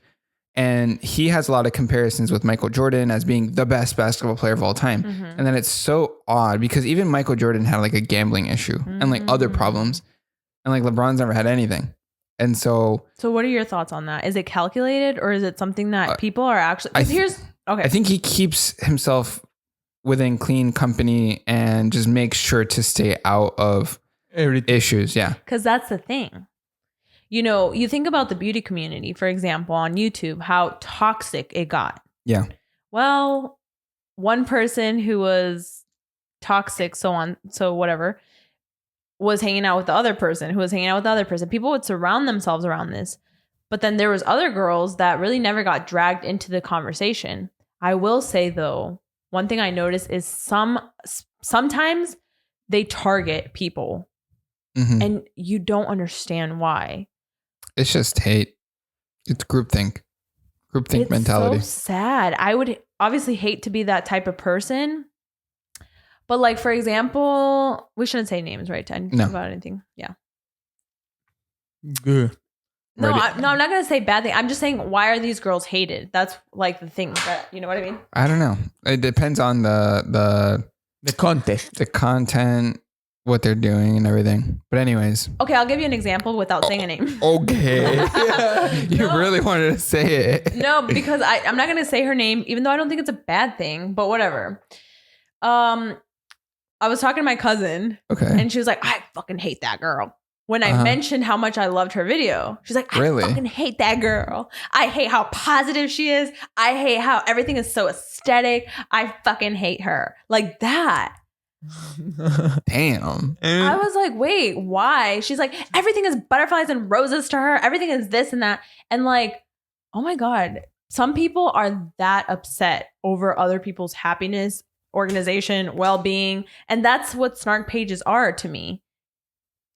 and he has a lot of comparisons with Michael Jordan as being the best basketball player of all time. And then it's so odd because even Michael Jordan had like a gambling issue and like other problems and like LeBron's never had anything. And so what are your thoughts on that? Is it calculated or is it something that people are actually, I think he keeps himself within clean company and just makes sure to stay out of everything. Issues. Yeah. Because that's the thing. You know, you think about the beauty community, for example, on YouTube, how toxic it got. Yeah. Well, one person who was toxic, so whatever, was hanging out with the other person who was hanging out with the other person. People would surround themselves around this. But then there was other girls that really never got dragged into the conversation. I will say though, one thing I noticed is sometimes they target people and you don't understand why. It's just hate. It's groupthink. Groupthink mentality. It's so sad. I would obviously hate to be that type of person. But like, for example, we shouldn't say names, right? About anything. Yeah. Good. No, I'm not going to say bad thing. I'm just saying, why are these girls hated? That's like the thing that, you know what I mean? I don't know. It depends on the content, what they're doing and everything. But anyways. Okay, I'll give you an example without saying a name. Okay. You really wanted to say it. No, because I'm not going to say her name, even though I don't think it's a bad thing, but whatever. I was talking to my cousin. Okay. And she was like, I fucking hate that girl. When I mentioned how much I loved her video, she's like, I fucking hate that girl. I hate how positive she is. I hate how everything is so aesthetic. I fucking hate her. Like that. Damn. I was like, wait, why? She's like, everything is butterflies and roses to her. Everything is this and that. And like, oh my God, some people are that upset over other people's happiness, organization, well-being. And that's what snark pages are to me.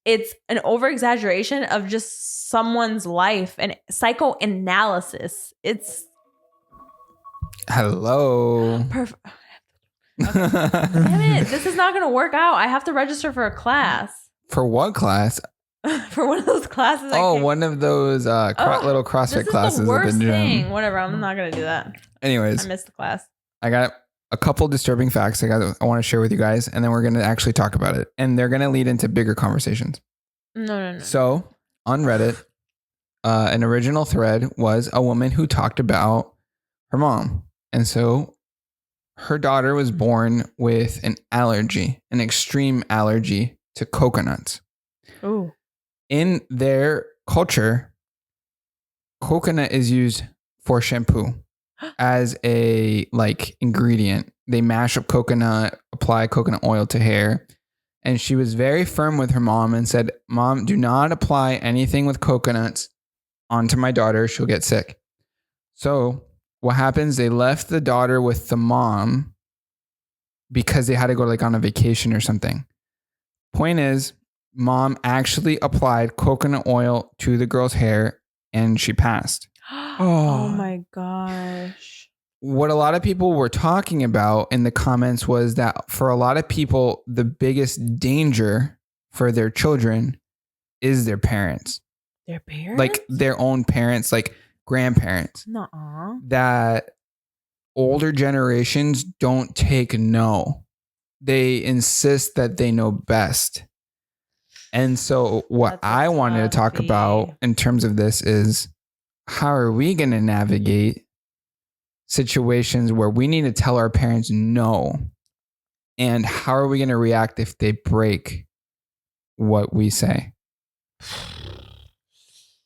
It's an over-exaggeration of just someone's life and psychoanalysis. It's hello. Perfect. Okay. Damn it. This is not going to work out. I have to register for a class. For what class? For one of those classes. One of those little CrossFit classes. This is the worst thing. Whatever. I'm not going to do that. Anyways. I missed the class. I got a couple disturbing facts I want to share with you guys, and then we're going to actually talk about it. And they're going to lead into bigger conversations. No. So on Reddit, an original thread was a woman who talked about her mom. And so her daughter was born with an extreme allergy to coconuts. Ooh. In their culture, coconut is used for shampoo. As a ingredient. They mash up coconut, apply coconut oil to hair. And she was very firm with her mom and said, Mom, do not apply anything with coconuts onto my daughter. She'll get sick. So what happens? They left the daughter with the mom because they had to go on a vacation or something. Point is, mom actually applied coconut oil to the girl's hair and she passed. Oh my gosh. What a lot of people were talking about in the comments was that for a lot of people, the biggest danger for their children is their parents. Their parents? Like their own parents, like grandparents. Nuh-uh. That older generations don't take no. They insist that they know best. And so what I wanted to talk about in terms of this is, how are we going to navigate situations where we need to tell our parents no? And how are we going to react if they break what we say?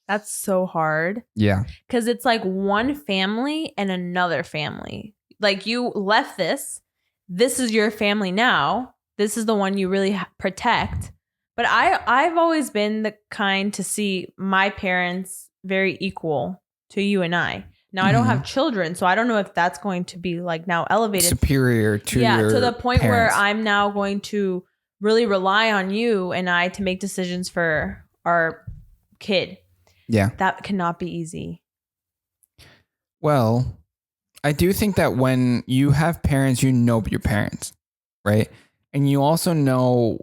That's so hard. Yeah. Because it's like one family and another family. Like you left this. This is your family now. This is the one you really protect. But I've always been the kind to see my parents very equal to you and I. Now I don't have children, so I don't know if that's going to be now elevated. Superior to your to the point parents. where I'm now going to really rely on you and I to make decisions for our kid. Yeah. That cannot be easy. Well, I do think that when you have parents, you know your parents, right? And you also know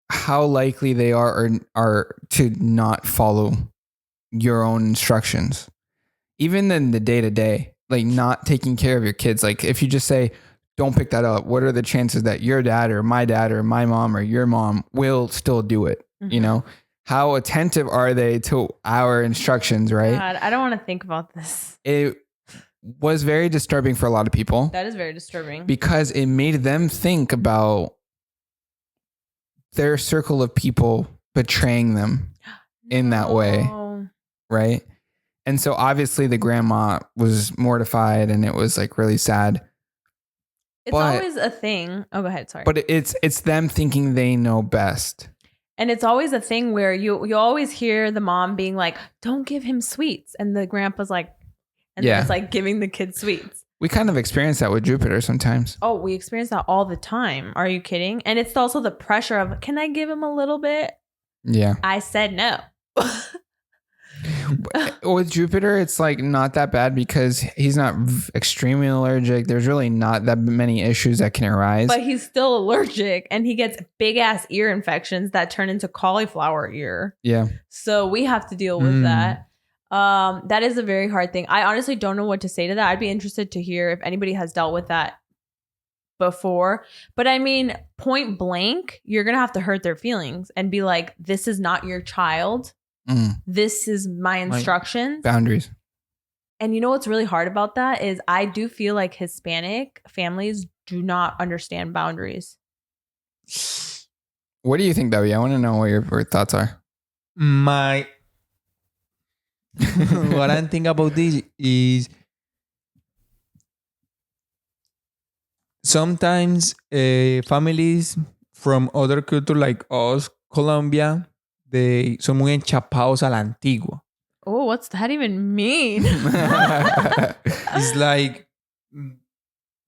how likely they are to not follow your own instructions. Even in the day-to-day, not taking care of your kids. If you just say, don't pick that up, what are the chances that your dad or my mom or your mom will still do it? Mm-hmm. You know, how attentive are they to our instructions, right? God, I don't want to think about this. It was very disturbing for a lot of people. That is very disturbing. Because it made them think about their circle of people betraying them in that way, right? And so obviously the grandma was mortified and it was really sad. It's always a thing. Oh, go ahead. Sorry. But it's them thinking they know best. And it's always a thing where you always hear the mom being like, don't give him sweets. And the grandpa's like, and then it's like giving the kid sweets. We kind of experience that with Jupiter sometimes. Oh, we experience that all the time. Are you kidding? And it's also the pressure of, can I give him a little bit? Yeah. I said no. With Jupiter, it's like not that bad because he's not extremely allergic. There's really not that many issues that can arise. But he's still allergic and he gets big ass ear infections that turn into cauliflower ear. Yeah. So we have to deal with that. That is a very hard thing. I honestly don't know what to say to that. I'd be interested to hear if anybody has dealt with that before. But I mean, point blank, you're going to have to hurt their feelings and be like, this is not your child. This is my instructions. Boundaries. And you know what's really hard about that is I do feel like Hispanic families do not understand boundaries. What do you think, Debbie? I want to know what your thoughts are. What I think about this is sometimes families from other culture like us, Colombia, they son muy enchapados a la antigua. Oh, what's that even mean? It's like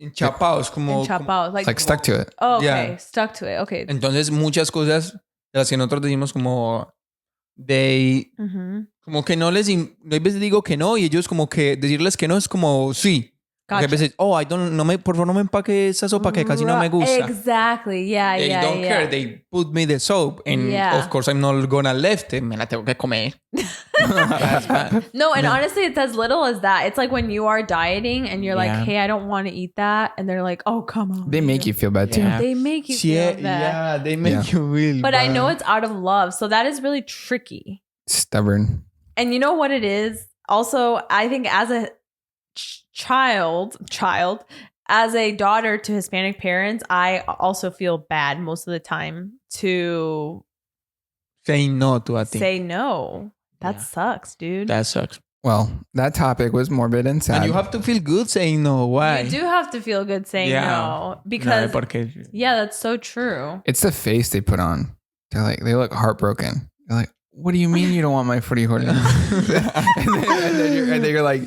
enchapados, como like stuck to it. Oh, okay, Yeah. stuck to it. Okay. Entonces muchas cosas de las que nosotros decimos como como que no les hay veces digo que no y ellos como que decirles que no es como sí. Gotcha. Porque a veces, por favor no me empaque esa sopa que casi no me gusta. Exactly. Yeah, They don't care. They put me the soap and of course I'm not gonna left it. Me la tengo que comer. No, and honestly, it's as little as that. It's like when you are dieting and you're like, hey, I don't want to eat that. And they're like, oh, come on. They make you feel bad too. They make you feel bad. Yeah, they make you feel But bad. I know it's out of love. So that is really tricky. Stubborn. And you know what it is? Also, I think as a child, as a daughter to Hispanic parents, I also feel bad most of the time to say no to a thing. Say no. That sucks, dude. That sucks. Well, that topic was morbid and sad. And you have to feel good saying no. Why? You do have to feel good saying no. Because, that's so true. It's the face they put on. They look heartbroken. They're like, what do you mean you don't want my frijol? and then you're like,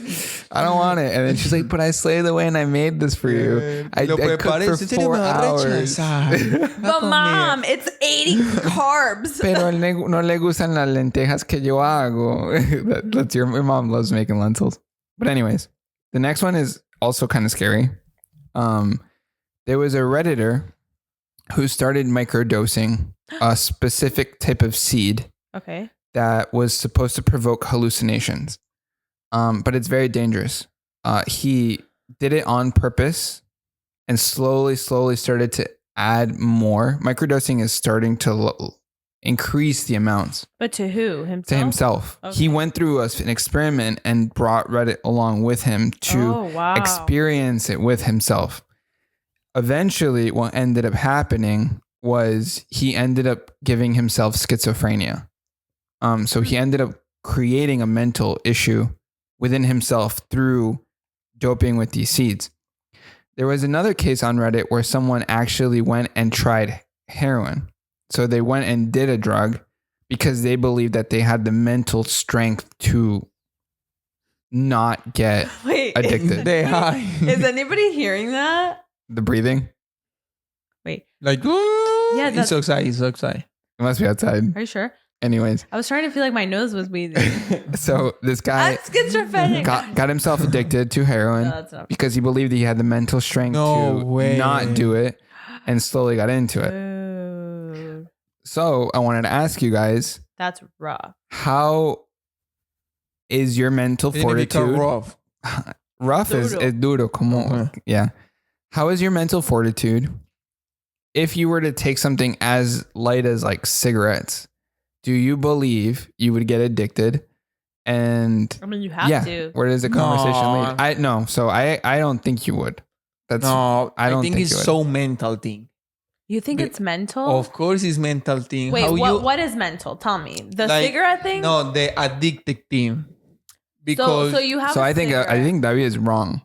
I don't want it. And then she's like, but I slaved away and I made this for you. I cooked for 4 hours. But mom, it's 80 carbs. Pero no le gustan las lentejas que yo hago. That's your mom loves making lentils. But anyways, the next one is also kind of scary. There was a Redditor who started microdosing a specific type of seed. Okay. That was supposed to provoke hallucinations. But it's very dangerous. He did it on purpose and slowly started to add more. Microdosing is starting to increase the amounts. But to who? Himself? To himself. Okay. He went through an experiment and brought Reddit along with him to experience it with himself. Eventually, what ended up happening was he ended up giving himself schizophrenia. So he ended up creating a mental issue within himself through doping with these seeds. There was another case on Reddit where someone actually went and tried heroin. So they went and did a drug because they believed that they had the mental strength to not get addicted. Is anybody hearing that? The breathing? Wait. Like, yeah, it's outside. It's outside. It must be outside. Are you sure? Anyways. I was trying to feel like my nose was breathing. So this guy got himself addicted to heroin because he believed he had the mental strength to not do it and slowly got into it. Ooh. So I wanted to ask you guys. That's rough. How is your mental fortitude? Rough is duro. Como, yeah. How is your mental fortitude if you were to take something as light as like cigarettes? Do you believe you would get addicted? And I mean, you have to. Where does the conversation lead? So I don't think you would. I don't think it's so mental thing. You think it's mental? Of course, it's mental thing. Wait, what is mental? Tell me. The cigarette thing? No, the addicted thing. Because so you have. So I think David is wrong.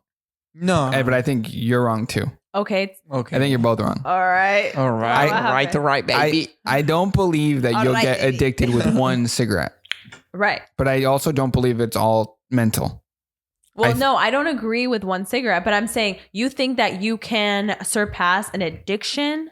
No, but I think you're wrong too. Okay. I think you're both wrong. All right. All right. What All right, baby. I don't believe that All you'll right, get baby. addicted with one cigarette, Right. but I also don't believe it's all mental. Well, no, I don't agree with one cigarette, but I'm saying you think that you can surpass an addiction.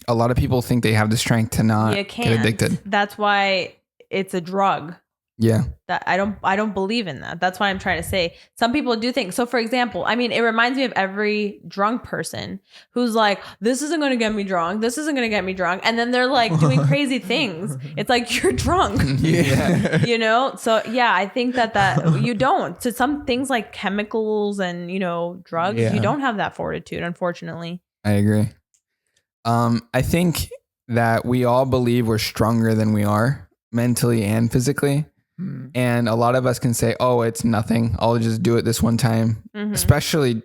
A lot of people think they have the strength to not You get can't. addicted. That's why it's a drug. Yeah. That I don't believe in that. That's what I'm trying to say. Some people do think. So for example, I mean, it reminds me of every drunk person who's like, this isn't going to get me drunk. This isn't going to get me drunk. And then they're like doing crazy things. It's like, you're drunk. Yeah. You know? So yeah, I think that you don't. So some things like chemicals and, drugs, you don't have that fortitude, unfortunately. I agree. I think that we all believe we're stronger than we are mentally and physically. And a lot of us can say, oh, it's nothing. I'll just do it this one time, especially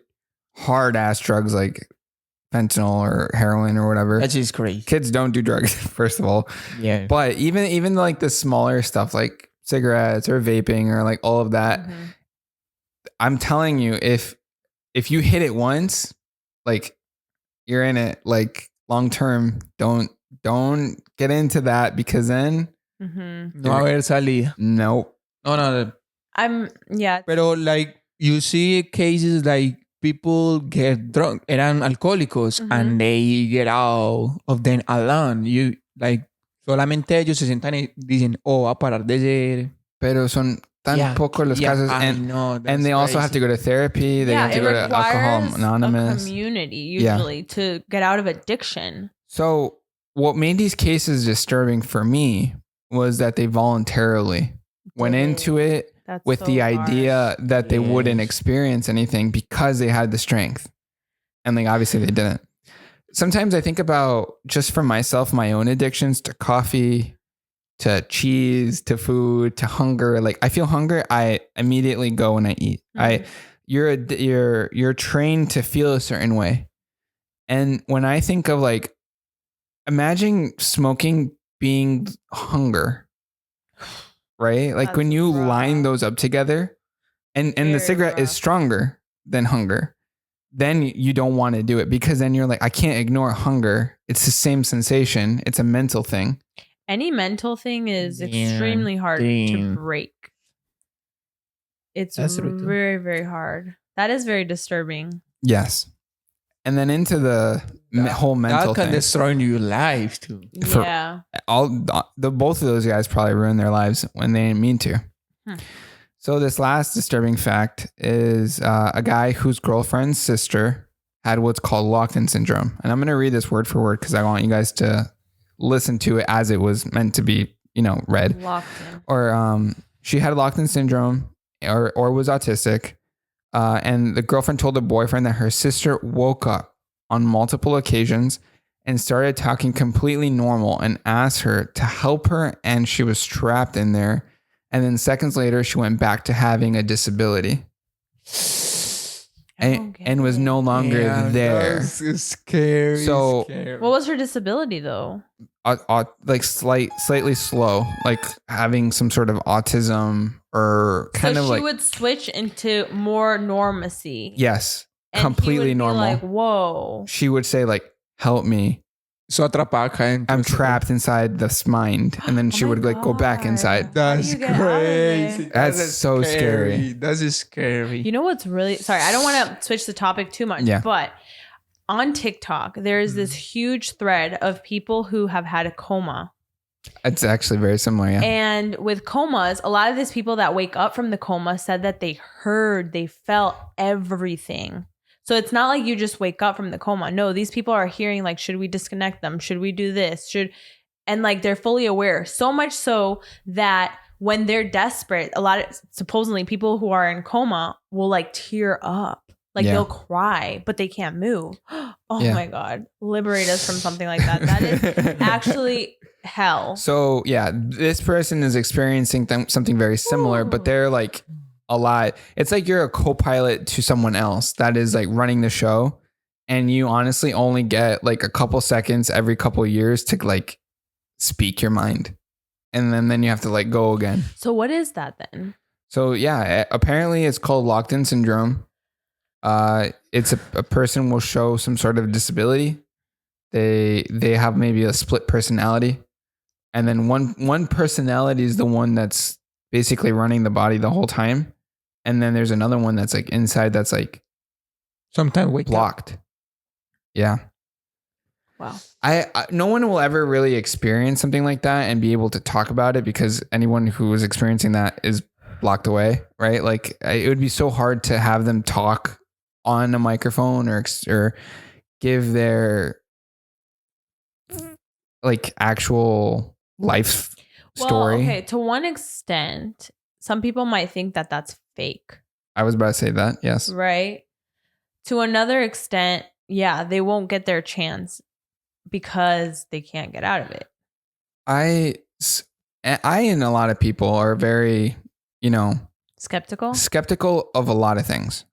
hard ass drugs like fentanyl or heroin or whatever. That's just crazy. Kids don't do drugs, first of all. Yeah. But even like the smaller stuff like cigarettes or vaping or like all of that, I'm telling you, if you hit it once, like you're in it like long term, don't get into that because then No haber salida. nope. No. Yeah. Pero like you see cases like people get drunk, eran alcohólicos, and they get out of them alone. You like solamente ellos se sientan y dicen, oh, va a parar de ser. Pero son tan pocos los casos, and they also have to go to therapy. They have to go to Alcohol Anonymous. A community usually to get out of addiction. So what made these cases disturbing for me was that they voluntarily went into it with the idea that they wouldn't experience anything because they had the strength. And like, obviously they didn't. Sometimes I think about, just for myself, my own addictions to coffee, to cheese, to food, to hunger. Like I feel hunger, I immediately go and I eat. You're trained to feel a certain way. And when I think of like, imagine smoking being hunger, right? Like when you line those up together and the cigarette is stronger than hunger, then you don't want to do it because then you're like, I can't ignore hunger. It's the same sensation. It's a mental thing. Any mental thing is extremely hard to break. It's very, very hard. That is very disturbing. Yes. And then into the whole mental that can thing. destroy your life too. Yeah. Both of those guys probably ruined their lives when they didn't mean to. So this last disturbing fact is a guy whose girlfriend's sister had what's called locked-in syndrome. And I'm going to read this word for word because I want you guys to listen to it as it was meant to be, read. Locked-in. Or she had locked-in syndrome or was autistic. And the girlfriend told the boyfriend that her sister woke up on multiple occasions and started talking completely normal and asked her to help her, and she was trapped in there. And then seconds later, she went back to having a disability and was no longer there. That's scary. So, what was her disability though? Like slightly slow, like having some sort of autism or kind of like. So she would switch into more normacy. Yes, and completely he would normal. Be like, whoa. She would say like, "Help me." So atrapada. I'm trapped inside this mind, and then she would like go back inside. That's crazy. That's so scary. That is scary. You know what's really sorry? I don't want to switch the topic too much, but on TikTok there is this huge thread of people who have had a coma. It's actually very similar, yeah. And with comas, a lot of these people that wake up from the coma said that they felt everything. So it's not like you just wake up from the coma. No, these people are hearing like, should we disconnect them? Should we do this? And like they're fully aware. So much so that when they're desperate, a lot of supposedly people who are in coma will like tear up. Like they'll cry, but they can't move. Oh my God. Liberate us from something like that. That is actually hell. So yeah, this person is experiencing something very similar, but they're like alive. It's like you're a co-pilot to someone else that is like running the show, and you honestly only get like a couple seconds every couple years to like speak your mind, and then you have to like go again. So what is that then? So yeah, apparently it's called locked-in syndrome, It's a person will show some sort of disability. They have maybe a split personality, and then one personality is the one that's basically running the body the whole time, and then there's another one that's like inside that's like sometimes blocked. Yeah. Wow. I no one will ever really experience something like that and be able to talk about it because anyone who is experiencing that is blocked away, right? Like it would be so hard to have them talk on a microphone or give their like actual life story. Well, okay, to one extent, some people might think that that's fake. I was about to say that, yes. Right? To another extent, yeah, they won't get their chance because they can't get out of it. I and a lot of people are very, skeptical of a lot of things.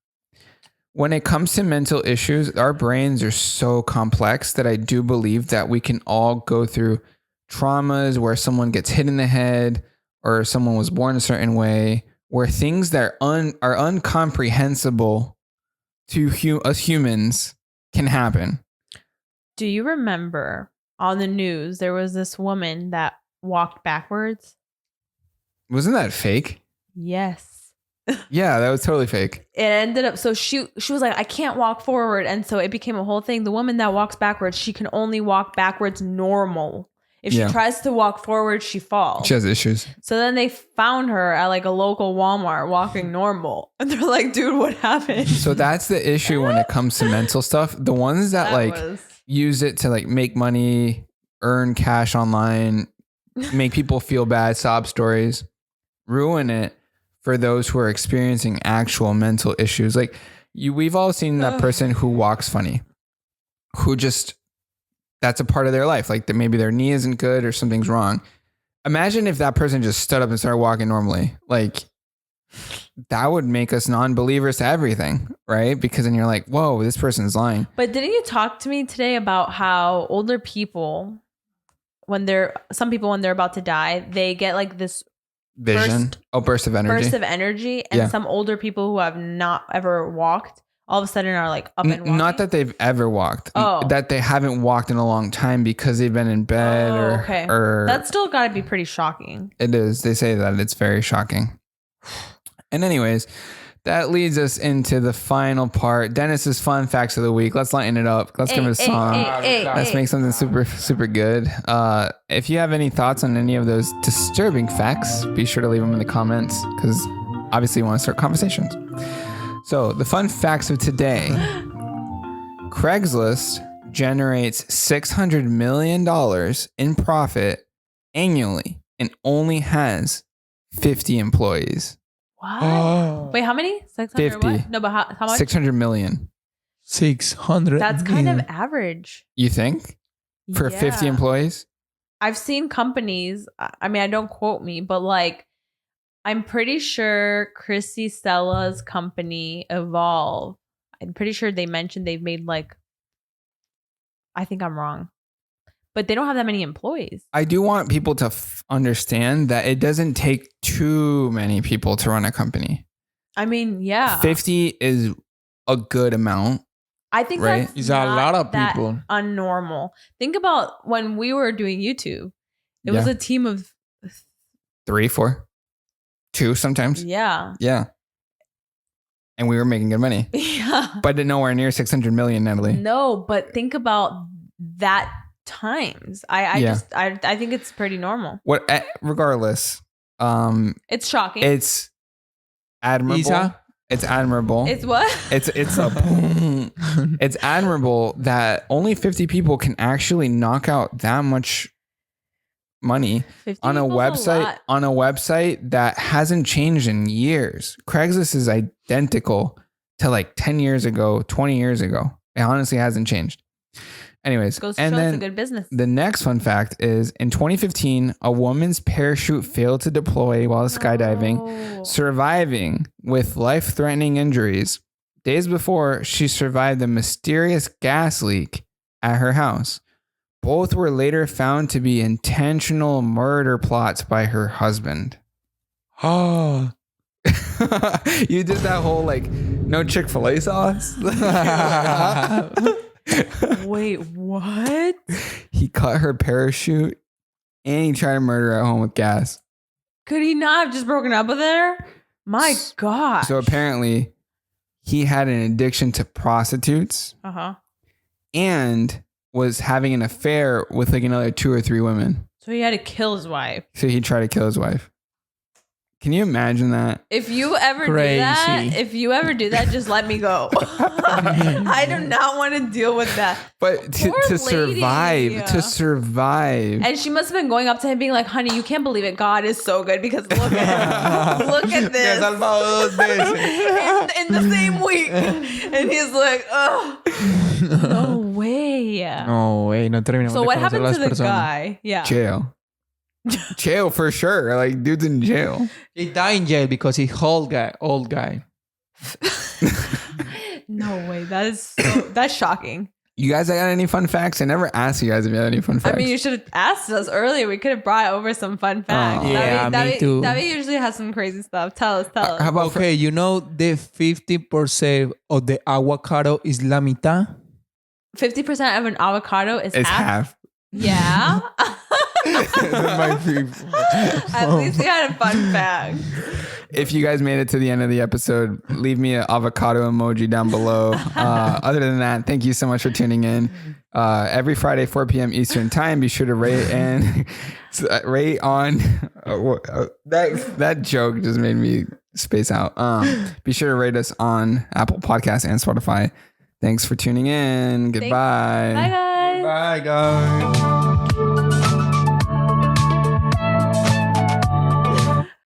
When it comes to mental issues, our brains are so complex that I do believe that we can all go through traumas where someone gets hit in the head or someone was born a certain way, where things that are incomprehensible to us humans can happen. Do you remember on the news, there was this woman that walked backwards? Wasn't that fake? Yes. Yeah, that was totally fake. It ended up, so she was like, I can't walk forward. And so it became a whole thing. The woman that walks backwards, she can only walk backwards normal. If she tries to walk forward, she falls. She has issues. So then they found her at like a local Walmart walking normal. And they're like, dude, what happened? So that's the issue when it comes to mental stuff. The ones that use it to like make money, earn cash online, make people feel bad, sob stories, ruin it for those who are experiencing actual mental issues. Like we've all seen that person who walks funny, who just, that's a part of their life. Like maybe their knee isn't good or something's wrong. Imagine if that person just stood up and started walking normally. Like that would make us non-believers to everything, right? Because then you're like, whoa, this person's lying. But didn't you talk to me today about how older people, when they're about to die, they get like this vision, burst of energy. And some older people who have not ever walked all of a sudden are like up and walking. Not that they've ever walked, that they haven't walked in a long time because they've been in bed or that's still got to be pretty shocking. It is. They say that it's very shocking. And anyways, that leads us into the final part. Dennis's fun facts of the week. Let's lighten it up. Let's give it a song. Let's make something super, super good. If you have any thoughts on any of those disturbing facts, be sure to leave them in the comments because obviously we want to start conversations. So the fun facts of today. Craigslist generates $600 million in profit annually and only has 50 employees. What? Oh. Wait, how many? 600 50. What? No, but how much? 600 million. 600. That's kind of average. You think? For 50 employees? I've seen companies, I mean, I don't quote me, but like, I'm pretty sure Chrissy Stella's company, Evolve, I'm pretty sure they mentioned they've made like, I think I'm wrong, but they don't have that many employees. I do want people to understand that it doesn't take too many people to run a company. I mean, yeah. 50 is a good amount. I think right? That's a lot of people. Unnormal. Think about when we were doing YouTube. It was a team of 3, 4, 2 sometimes. Yeah. Yeah. And we were making good money. Yeah. But nowhere near 600 million, Natalie. No, but think about that times. I think it's pretty normal. Regardless. It's shocking. It's admirable. Isa? It's admirable. It's what? It's admirable that only 50 people can actually knock out that much money on a website that hasn't changed in years. Craigslist is identical to like 10 years ago, 20 years ago. It honestly hasn't changed. Anyways, goes to show it's a good business. The next fun fact is in 2015, a woman's parachute failed to deploy while skydiving, surviving with life-threatening injuries. Days before, she survived a mysterious gas leak at her house. Both were later found to be intentional murder plots by her husband. Oh, You did that whole like no Chick-fil-A sauce. Wait, what? He cut her parachute and he tried to murder her at home with gas. Could he not have just broken up with her? My God. So apparently he had an addiction to prostitutes and was having an affair with like another 2 or 3 women. So he had to kill his wife. So he tried to kill his wife. Can you imagine that? If you ever do that, just let me go. I do not want to deal with that. But to survive. And she must have been going up to him being like, honey, you can't believe it. God is so good because look at this. in the same week. And he's like, oh, no way. No way. No terminamos. So what happened to the guy? Yeah. Jail for sure. Like, dude's in jail. He died in jail because he's old guy. No way. That's shocking. You guys got any fun facts? I never asked you guys if you had any fun facts. I mean, you should have asked us earlier. We could have brought over some fun facts. Me too. David usually has some crazy stuff. Tell us. How about you know the 50% of the avocado is la mitad? 50% of an avocado is half? Yeah. My people. At least we had a fun fact. If you guys made it to the end of the episode, leave me an avocado emoji down below. Other than that, thank you so much for tuning in. Every Friday, 4 p.m. Eastern time. Be sure to rate and rate on that joke just made me space out. Be sure to rate us on Apple Podcasts and Spotify. Thanks for tuning in. Goodbye. Bye, guys. Bye, guys.